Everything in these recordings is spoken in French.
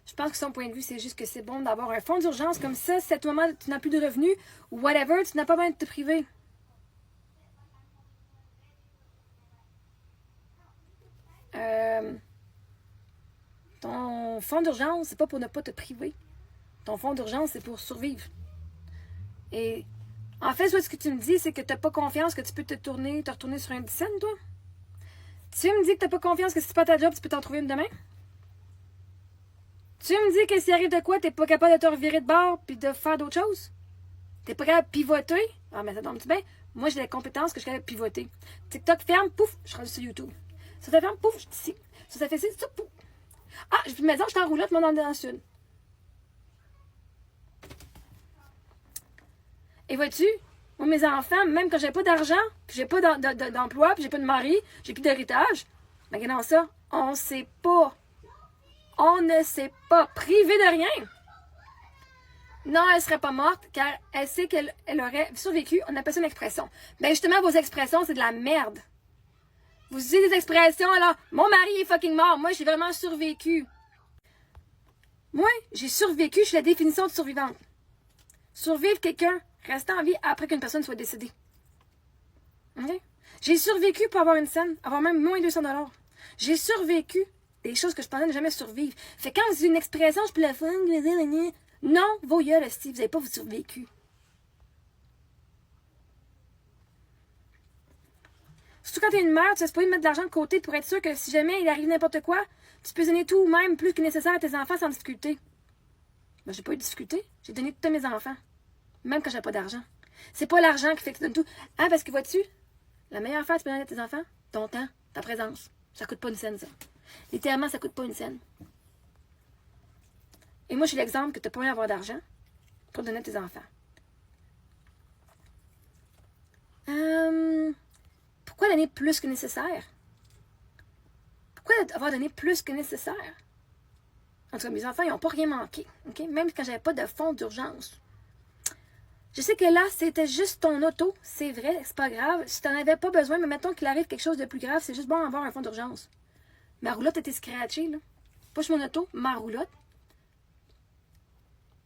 Je pense que son point de vue, c'est juste que c'est bon d'avoir un fonds d'urgence comme ça. Si à tout moment, tu n'as plus de revenus ou whatever, tu n'as pas besoin de te priver. Ton fonds d'urgence, c'est pas pour ne pas te priver. Ton fonds d'urgence, c'est pour survivre. Et en fait, ce que tu me dis, c'est que tu n'as pas confiance que tu peux te retourner sur un 10 cents, toi? Tu me dis que tu n'as pas confiance que si c'est pas ta job, tu peux t'en trouver une demain? Tu me dis que s'il arrive de quoi, tu n'es pas capable de te revirer de bord puis de faire d'autres choses? Tu n'es pas capable de pivoter? Ah, mais ça tombe bien. Moi, j'ai des compétences que je suis capable de pivoter. TikTok ferme, pouf, je rentre sur YouTube. Ça ferme, pouf, je suis ici. Ça fait ci, ça, pouf. Ah, je me dis, je t'en roulotte, moi, dans le sud. Et vois-tu, moi, mes enfants, même quand j'ai pas d'argent, puis j'ai pas d'emploi, puis j'ai pas de mari, j'ai plus d'héritage, mais regardons ça, on sait pas. On ne s'est pas privé de rien. Non, elle serait pas morte, car elle sait qu'elle aurait survécu. On appelle ça une expression. Ben justement, vos expressions, c'est de la merde. Vous utilisez des expressions, alors, mon mari est fucking mort, moi, j'ai vraiment survécu. Moi, j'ai survécu, je suis la définition de survivante. Survivre quelqu'un, rester en vie après qu'une personne soit décédée. Okay? J'ai survécu pour avoir une scène, avoir même moins de 200$. J'ai survécu des choses que je pensais ne jamais survivre. Fait quand vous avez une expression, je peux la faire, non, vos gueules, Steve, vous n'avez pas survécu. Surtout quand tu es une mère, tu sais pas mettre de l'argent de côté pour être sûr que si jamais il arrive n'importe quoi, tu peux donner tout ou même plus que nécessaire à tes enfants sans difficulté. Ben, j'ai pas eu de difficulté. J'ai donné tout à mes enfants. Même quand j'avais pas d'argent. C'est pas l'argent qui fait que tu donnes tout. Ah, parce que vois-tu, la meilleure affaire que tu peux donner à tes enfants, ton temps, ta présence. Ça coûte pas une scène, ça. Littéralement, ça coûte pas une scène. Et moi, je suis l'exemple que tu n'as pas besoin d'avoir d'argent pour donner à tes enfants. Pourquoi donner plus que nécessaire? Pourquoi avoir donné plus que nécessaire? En tout cas, mes enfants, ils n'ont pas rien manqué. Okay? Même quand j'avais pas de fonds d'urgence. Je sais que là, c'était juste ton auto. C'est vrai, c'est pas grave. Si tu n'en avais pas besoin, mais mettons qu'il arrive quelque chose de plus grave, c'est juste bon d'avoir un fonds d'urgence. Ma roulotte était scratchée, là. Pas sur mon auto, ma roulotte.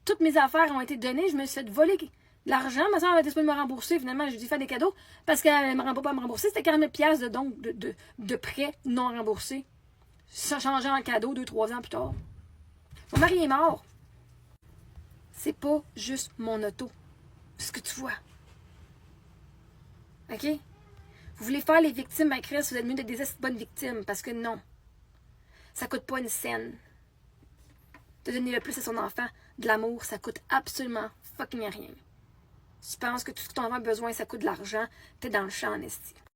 Toutes mes affaires ont été données. Je me suis fait voler de l'argent. Ma soeur avait été supposée me rembourser. Finalement, j'ai dû faire des cadeaux parce qu'elle ne me pas me rembourser. C'était 40 000 de prêts non remboursés. Ça changeait en cadeau 2-3 ans plus tard. Mon mari est mort. C'est pas juste mon auto. C'est ce que tu vois. OK? Vous voulez faire les victimes à Christ, vous êtes mieux d'être des bonnes victimes. Parce que non. Ça coûte pas une scène. De donner le plus à son enfant, de l'amour, ça coûte absolument fucking rien. Tu penses que tout ce que ton enfant a besoin, ça coûte de l'argent, t'es dans le champ en esti.